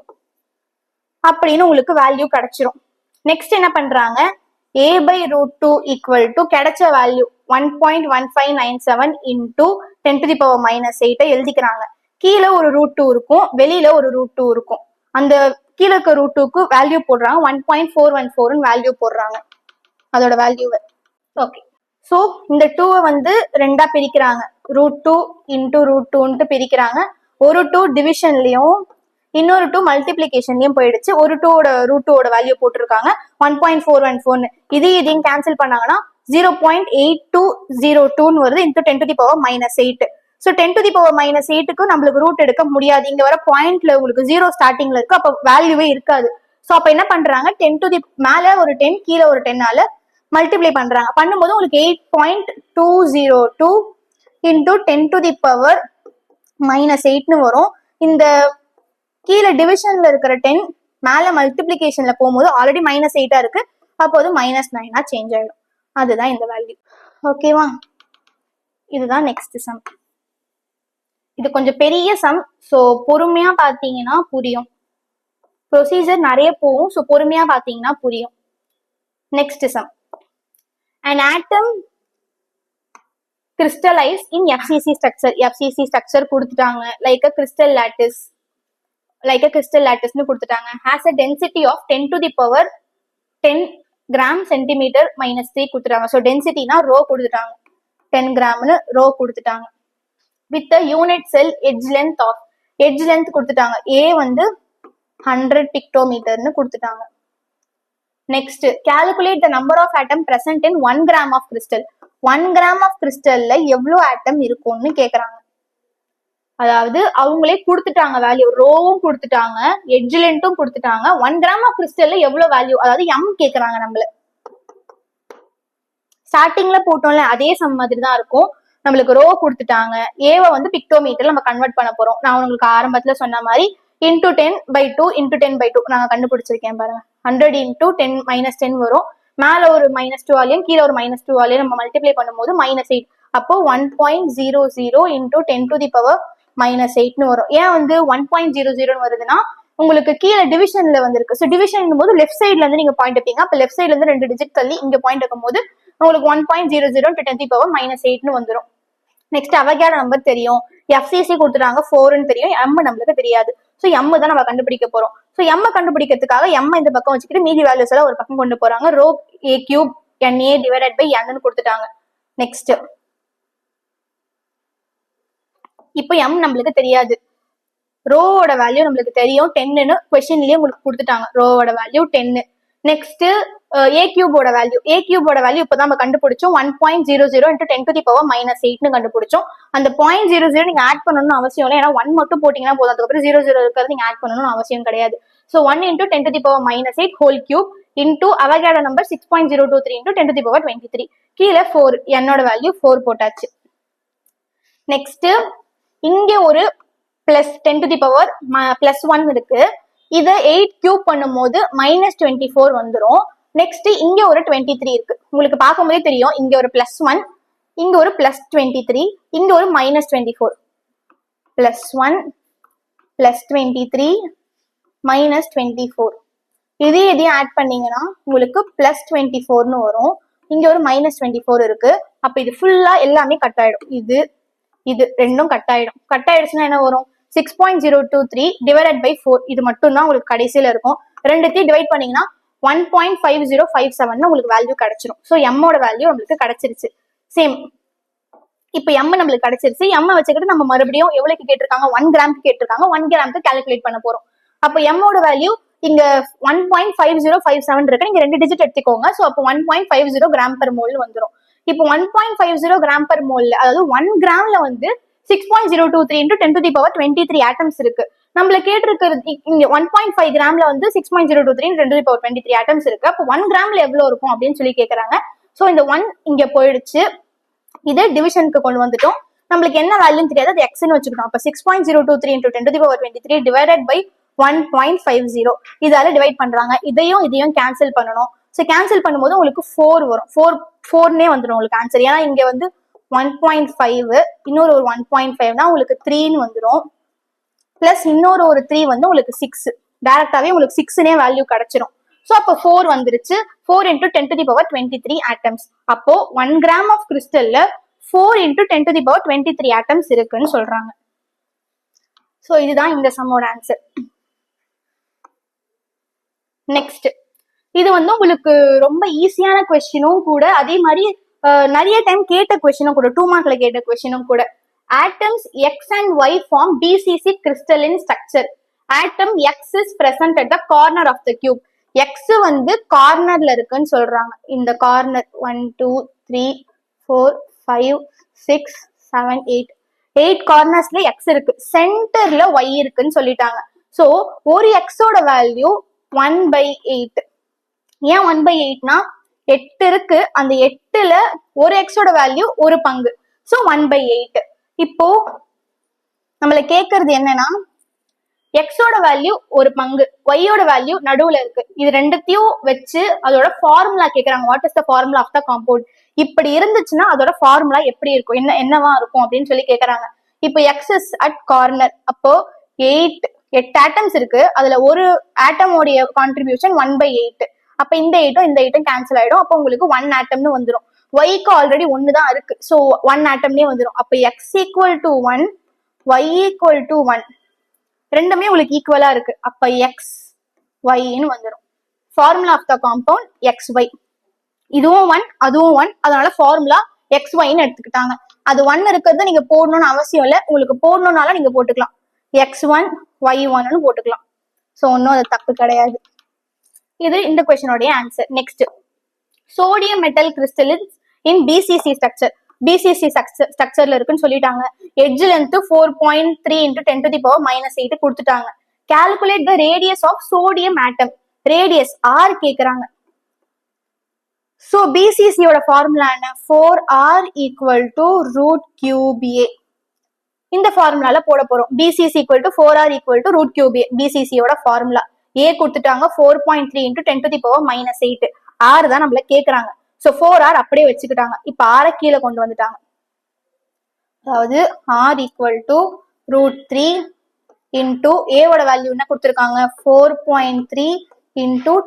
அப்படின்னு உங்களுக்கு வேல்யூ கிடைச்சிரும். நெக்ஸ்ட் என்ன பண்றாங்க, a/√2 ஈக்குவல் டு கிடைச்ச value 1.1597 into 10 to the power -8 எழுதிக்கிறாங்க. கீழே ஒரு √2 இருக்கும், வெளியில ஒரு √2 இருக்கும். அந்த கீழே இருக்க √2க்கு வேல்யூ போடுறாங்க, 1.414 வேல்யூ போடுறாங்க அதோட வேல்யூவை. ஓகே, ஸோ இந்த 2 வந்து ரெண்டா பிரிக்கிறாங்க, √2 இன்டூ √2 பிரிக்கிறாங்க. ஒரு 2 டிவிஷன்லயும் இன்னொரு 2 மல்டிபிளிகேஷன்லயும் போயிடுச்சு. ஒரு 2ஓட √2ஓட வேல்யூ போட்டிருக்காங்க 1.414. இதையும் கேன்சல் பண்ணாங்கன்னா 0.8202 வருது into 10 to the power -8. So 10 to the power -8க்கு நம்மளுக்கு ரூட் எடுக்க முடியாது. இங்க வர பாயிண்ட்ல உங்களுக்கு 0 ஸ்டார்டிங்ல இருக்கு, அப்ப வேல்யூவே இருக்காது. ஸோ அப்ப என்ன பண்றாங்க, 10 to the மேல ஒரு 10 கீழே ஒரு 10 மல்டிப்ளை பண்றாங்க. பண்ணும்போது உங்களுக்கு 8.202 இன்டூ 10 to the power -8ன்னு வரும். இந்த கீழே டிவிஷன்ல இருக்கிற 10 மேல மல்டிபிளிகேஷன்ல போகும்போது ஆல்ரெடி -8 இருக்கு, அப்போது -9 சேஞ்ச் ஆயிடும். அதுதான் இந்த வேல்யூ. ஓகேவா? இதுதான் நெக்ஸ்ட் சம். இது கொஞ்சம் பெரிய சம், ஸோ பொறுமையா பார்த்தீங்கன்னா புரியும். ப்ரொசீஜர் நிறைய போகும், ஸோ பொறுமையா பார்த்தீங்கன்னா புரியும். Next sum. An atom crystallized in FCC structure. FCC structure கொடுத்துட்டாங்க, like a crystal lattice, ன்னு கொடுத்துட்டாங்க. Has a density of 10 to the power 10 gram centimeter -3 கொடுத்துட்டாங்க. ஸோ டென்சிட்டினா ரோ கொடுத்துட்டாங்க, 10 கிராம்னு ரோ கொடுத்துட்டாங்க. With the unit cell edge length கொடுத்துட்டாங்க. A வந்து 100 pictometerன்னு கொடுத்துட்டாங்க. Next, calculate the number of atom present in 1 gram of crystal. 1 gram of crystalல எவ்வளவு ஆட்டம் இருக்கும்னு கேக்குறாங்க. அதாவது அவங்களே கொடுத்துட்டாங்க வேல்யூ, ரோவும் கொடுத்துட்டாங்க, எட்ஜ் லென்த்தும் கொடுத்துட்டாங்க. 1 gram of crystalல எவ்வளவு வேல்யூ, அதாவது m கேக்குறாங்க. நம்மள ஸ்டார்டிங்ல போட்டோம்ல அதே சம் மாதிரி தான் இருக்கும். நம்மளுக்கு ரோ கொடுத்துட்டாங்க, ஏவை வந்து பிக்டோமீட்டர் நம்ம கன்வெர்ட் பண்ண போறோம். நான் உங்களுக்கு ஆரம்பத்துல சொன்ன மாதிரி இன்டூ 10/2 இன்டூ 10/2 நாங்க கண்டுபிடிச்சிருக்கேன் பாருங்க. 100 இன்டூ 10 -10 வரும். மேல ஒரு -2 ஆலையும் கீழே ஒரு -2 ஆலையும் நம்ம மல்டிப்ளை பண்ணும்போது -8. அப்போ 1.00 இன்டூ 10 to the power -8ன்னு வரும். ஏன் வந்து 1.00ன்னு வருதுன்னா உங்களுக்கு கீழே டிவிஷன்ல வந்திருக்கு. ஸோ டிவிஷன் போது லெஃப்ட் சைட்ல இருந்து நீங்க பாயிண்ட் வைப்பீங்க. அப்ப லெஃப்ட் சைட்ல இருந்து 2 டிஜிட் தள்ளி இங்க பாயிண்ட் வைக்கும் போது உங்களுக்கு 1.00 × 10 to the power -8ன்னு வந்துடும். நெக்ஸ்ட், அவகேட்ரோ நம்பர் தெரியும், FCC கொடுத்துட்டாங்க, 4ன்னு தெரியும், m நம்மளுக்கு தெரியாது. ஸோ m தான் நம்ம கண்டுபிடிக்க போறோம். ஸோ m கண்டுபிடிக்கிறதுக்காக m இந்த பக்கம் வச்சுக்கிட்டு மீதி வேல்யூஸ் எல்லாம் ஒரு பக்கம் கொண்டு போறாங்க. Rho a³ NA divided by n கொடுத்துட்டாங்க. நெக்ஸ்ட், இப்போ m நம்மளுக்கு தெரியாது, ரோவோட வேல்யூ நம்மளுக்கு தெரியும் 10ன்னு கொஸ்டின்லயே உங்களுக்கு கொடுத்துட்டாங்க. ரோவோட வேல்யூ 10. நெக்ஸ்ட், a³ வேல்யூ இப்பதான் நம்ம கண்டுபிடிச்சோம். 1.00 × 10 to the power -8ன்னு கண்டுபிடிச்சோம். அந்த 0.00 நீங்க ஆட் பண்ணணும்னு அவசியம் இல்லை, ஏன்னா 1 மட்டும் போட்டீங்கன்னா போதும். அதுக்கப்புறம் 00 இருக்கிறது நீங்க ஆட் பண்ணணும்னு அவசியம் கிடையாது. So 1 × 10 to the power -8 whole cube into Avogadro number 6.023 × 10 to the power 23. கீழே 4, என்னோட வேல்யூ 4 போட்டாச்சு. நெக்ஸ்ட், இங்க ஒரு +10 to the power +1 இருக்கு. இதை 8 கியூப் பண்ணும் போது -24 வந்துடும். நெக்ஸ்ட், இங்க ஒரு 23 இருக்கு. உங்களுக்கு பார்க்கும் போதே தெரியும், இங்க ஒரு +1, இங்க ஒரு +23, இங்க ஒரு -24. +1 +23 -24. இதையும் ஆட் பண்ணீங்கன்னா உங்களுக்கு +24ன்னு வரும். இங்க ஒரு -24 இருக்கு. அப்ப இது ஃபுல்லா எல்லாமே கட் ஆயிடும். இது ரெண்டும் கட் ஆயிடும். கட் ஆயிடுச்சுன்னா என்ன வரும்? 6.023 டிவைடட் பை 4. இது மட்டும் தான் உங்களுக்கு கடைசியில இருக்கும். ரெண்டுத்தையும் டிவைட் பண்ணீங்கன்னா 1.5057 உங்களுக்கு வேல்யூ கிடைச்சிரும். ஸோ எம்மோட வேல்யூ நம்மளுக்கு கிடைச்சிருச்சு. சேம், இப்போ எம் நம்மளுக்கு கிடைச்சிருச்சு. எம் வச்சுக்கிட்டு நம்ம மறுபடியும் எவ்வளவுக்கு கேட்டிருக்காங்க? 1 கிராம்க்கு கேட்டிருக்காங்க. 1 கிராம்க்கு கால்குலேட் பண்ண போறோம். அப்போ எம்மோட வேல்யூ இங்க 1.5057 இருக்கு. நீங்க 2 டிஜிட் எடுத்துக்கோங்க. ஸோ அப்போ 1.50 கிராம் பெர் மோல் வந்துடும். இப்போ 1.50 கிராம் பெர் மோல்ல, அதாவது 1 கிராம்ல வந்து 6.023 × 10 to the power 23 ஆட்டம்ஸ் இருக்கு. நம்மள கேட்டிருக்கிறது இங்க 1.5 கிராம்ல வந்து 6.023 × 10 to the power 23 ஆட்டம்ஸ் இருக்கு. அப்போ 1 கிராம்ல எவ்வளவு இருக்கும் அப்படின்னு சொல்லி கேக்குறாங்க. ஸோ இந்த 1 இங்க போயிடுச்சு. இது டிவிஷனுக்கு கொண்டு வந்துட்டோம். நம்மளுக்கு என்ன வேல்யூன்னு தெரியாது, அது எக்ஸ்ன்னு வச்சுக்கிட்டோம். அப்ப 6.023 × 10 to the power 23 divided by 1.50. இதால டிவைட் பண்றாங்க. இதையும் கேன்சல் பண்ணணும். ஸோ கேன்சல் பண்ணும்போது உங்களுக்கு 4 வரும். 4னே வந்துடும் உங்களுக்கு ஆன்சர். ஏன்னா இங்க வந்து 1.5 இன்னொரு ஒரு 1.5னா உங்களுக்கு 3ன்னு வந்துடும். பிளஸ் இன்னொரு ஒரு 3 வந்து உங்களுக்கு 6. டைரக்டாவே உங்களுக்கு 6னே வேல்யூ கிடைச்சிரும். ஸோ அப்போ 4 வந்துருச்சு. 4 × 10 to the power 23 ஆட்டம்ஸ். அப்போ 1 கிராம் ஆஃப் கிறிஸ்டல்ல 4 × 10 to the power 23 ஆட்டம்ஸ் இருக்குன்னு சொல்றாங்க. ஸோ இதுதான் இந்த சம்மோட ஆன்சர். நெக்ஸ்ட், இது வந்து உங்களுக்கு ரொம்ப ஈஸியான கொஸ்டினும் கூட, அதே மாதிரி நிறைய டைம் கேட்ட கொஸ்டினும் கூட, 2 மார்க்ல கேட்ட கொஸ்டினும் கூட. Atoms X and Y form BCC crystalline structure. Atom X is present at the corner of the cube. X வந்து கார்னர்ல இருக்குன்னு சொல்றாங்க. இந்த கார்னர் 1 2 3 4 5 6 7 8 கார்னர்ஸ்ல X இருக்கு. சென்டர்ல Y இருக்குன்னு சொல்லிட்டாங்க. சோ ஒரு X ஓட வேல்யூ 1/8. ஏன் 1/8னா 8 இருக்கு. அந்த 8ல ஒரு X ஓட வேல்யூ ஒரு பங்கு. ஸோ 1/8. இப்போ நம்மள கேட்கறது என்னன்னா எக்ஸோட வேல்யூ ஒரு பங்கு, ஒய்யோட வேல்யூ நடுவுல இருக்கு. இது ரெண்டுத்தையும் வச்சு அதோட ஃபார்முலா கேக்குறாங்க. What is the formula of the compound? இப்படி இருந்துச்சுன்னா அதோட ஃபார்முலா எப்படி இருக்கும், என்னவா இருக்கும் அப்படின்னு சொல்லி கேக்குறாங்க. இப்போ எக்ஸ் இஸ் அட் கார்னர், அப்போ 8 ஆட்டம்ஸ் இருக்கு. அதுல ஒரு ஆட்டமோடைய கான்ட்ரிபியூஷன் 1/8. அப்ப இந்த 8ம் கேன்சல் ஆயிடும். அப்போ உங்களுக்கு 1 ஆட்டம்னு வந்துடும். ஒய்க்கு ஆல்ரெடி 1 தான் இருக்கு, ஸோ 1 ஆட்டம்னே வந்துடும். அப்ப x equal to 1, y equal to 1, ரெண்டுமே உங்களுக்கு ஈக்குவலா இருக்கு. அப்ப எக்ஸ் ஒய்ன்னு வந்துடும். Formula of the compound x y. இதுவும் 1, அதுவும் 1, அதனால ஃபார்முலா எக்ஸ் ஒய்ன்னு எடுத்துக்கிட்டாங்க. அது 1 இருக்கிறது நீங்க போடணும்னு அவசியம் இல்லை, உங்களுக்கு போடணும்னால நீங்க போட்டுக்கலாம். x1 y1ன்னு போட்டுக்கலாம். ஸோ ஒன்னும் அது தப்பு கிடையாது. இது இந்த கொஸ்டினோடைய answer. Next, sodium metal crystallines in BCC structure. BCC ஸ்ட்ரக்சர்ல இருக்குன்னு சொல்லிட்டாங்க. எட்ஜ் லென்த் 4.3 × 10⁻⁻8 கொடுத்துட்டாங்க. Calculate the radius of sodium atom. Radius r கேக்குறாங்க. சோ பிசிசியோட ஃபார்முலா என்ன? 4r = √3a. இந்த ஃபார்முலால போட போறோம். BCG = 4r = √3a. பிசிசியோட ஃபார்முலா ஏ கொடுத்துட்டாங்க 4.3 × 10⁻⁻8. ஆர் தான் நம்மள கேக்குறாங்க. சோ 4r அப்படியே வச்சுக்கிட்டாங்க. இப்ப ஆர கீழே கொண்டு வந்துட்டாங்க. அதாவது r = √3 இன்டூ ஏவோட வேல்யூ என்ன கொடுத்துருக்காங்க? 4.3 ×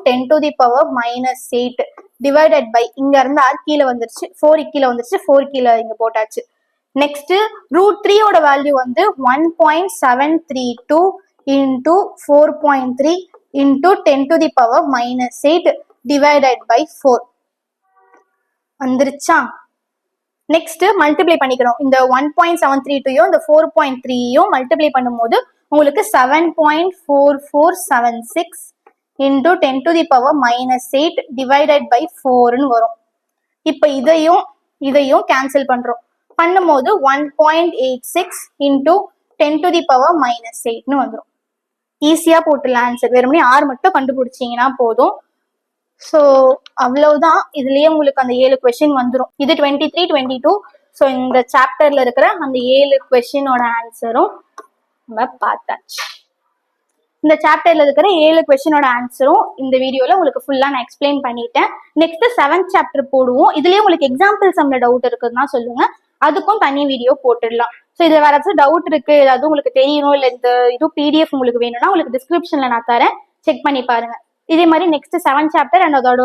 10⁻⁻8 டிவைடட் பை, இங்க இருந்து r கீழே வந்துருச்சு, 4 கீழே வந்துருச்சு, 4 கீழே இங்க போட்டாச்சு. நெக்ஸ்ட் √3 ஓட வேல்யூ வந்து 1.732 × 4.3 × 10⁻⁻8 டிவைடட் பை 4 வந்துருச்சா? நெக்ஸ்ட் மல்டிப்ளை பண்ணிக்கிறோம். இந்த 1.732யும் இந்த 4.3யும் மல்டிப்ளை பண்ணும்போது உங்களுக்கு 7.4476 × 10⁻⁻8 டிவைடட் பை 4ன்னு வரும். இப்ப இதையும் கேன்சல் பண்றோம். பண்ணும்போது 1.86 × 10⁻⁻8ன்னு வந்துடும். ஈஸியா போட்டுலாம் ஆன்சர். வெறுமனே ஆர் மட்டும் கண்டுபிடிச்சீங்கன்னா போதும். ஸோ அவ்வளவுதான். இதுலயே உங்களுக்கு அந்த 7 கொஸ்டின் வந்துடும். இது 23, 22. ஸோ இந்த சாப்டர்ல இருக்கிற அந்த 7 கொஸ்டினோட ஆன்சரும் நம்ம பார்த்தாச்சு. இந்த சாப்டர்ல இருக்கிற 7 கொஸ்டினோட ஆன்சரும் இந்த வீடியோல உங்களுக்கு ஃபுல்லா நான் எக்ஸ்பிளைன் பண்ணிட்டேன். நெக்ஸ்ட் 7th சாப்டர் போடுவோம். இதுலயே உங்களுக்கு எக்ஸாம்பிள் சம்ல டவுட் இருக்குதுன்னா சொல்லுங்க, அதுக்கும் தனி வீடியோ போட்டுடலாம். ஸோ இதுல வேற ஏதாச்சும் டவுட் இருக்கு, ஏதாவது உங்களுக்கு தெரியணும், இல்லை இந்த இது PDF உங்களுக்கு வேணும்னா உங்களுக்கு டிஸ்கிரிப்ஷன்ல நான் தரேன், செக் பண்ணி பாருங்க. இதே மாதிரி நெக்ஸ்ட் 7th சாப்டர் அண்ட் அதோட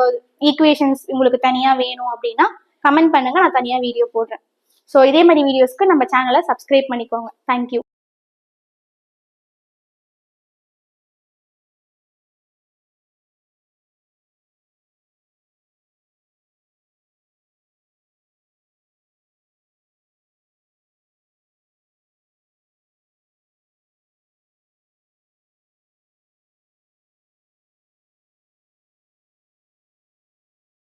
ஈக்குவேஷன்ஸ் உங்களுக்கு தனியா வேணும் அப்படின்னா கமெண்ட் பண்ணுங்க, நான் தனியா வீடியோ போடுறேன். ஸோ இதே மாதிரி வீடியோஸ்க்கு நம்ம சேனலை சப்ஸ்கிரைப் பண்ணிக்கோங்க. தேங்க்யூ.